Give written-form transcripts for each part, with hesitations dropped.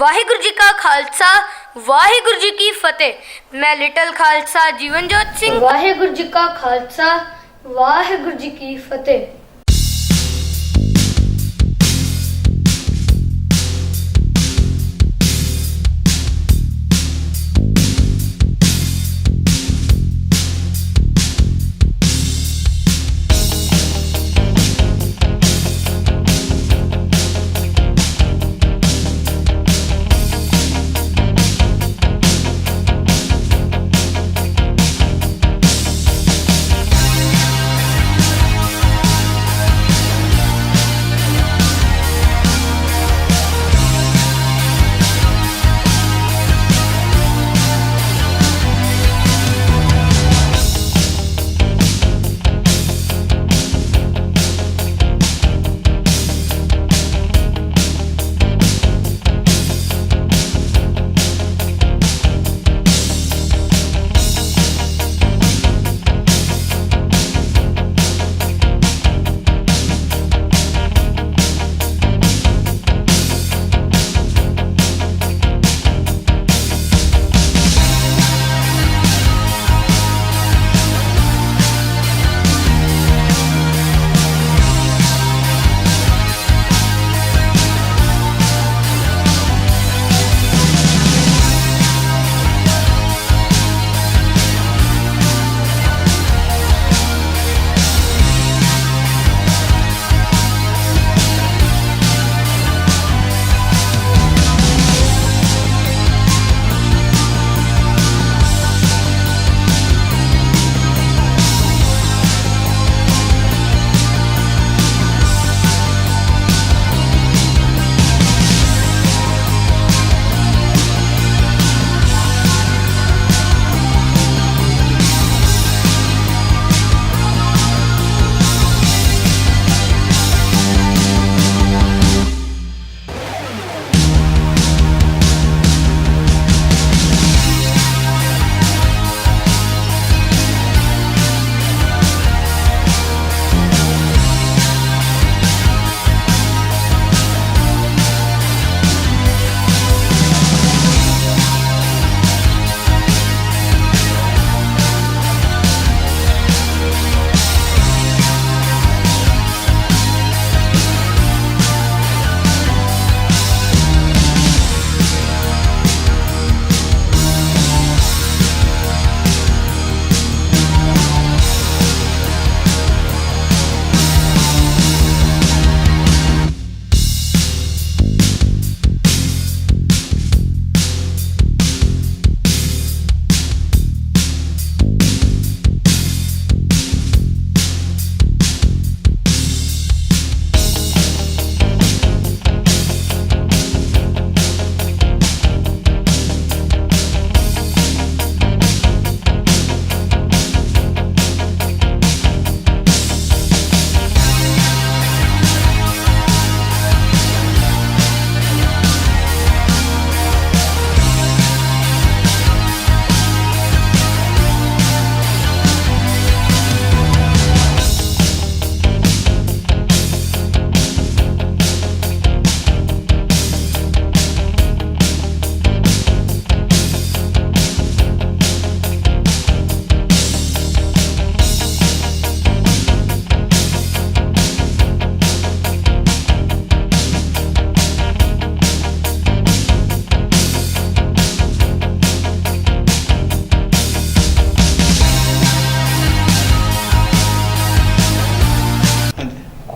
वाहिगुरु जी का खालसा वाहिगुरु जी की फतेह। मैं लिटिल खालसा जीवनजोत सिंह। वाहिगुरु जी का खालसा वाहिगुरु जी की फतेह।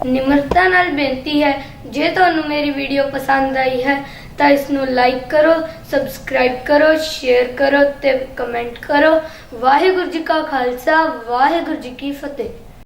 निम्रता नाल बेनती है, जे तुहानू मेरी वीडियो पसंद आई है तो इसनू लाइक करो, सबसक्राइब करो, शेयर करो ते कमेंट करो। वाहिगुरु जी का खालसा वाहिगुरु जी की फतेह।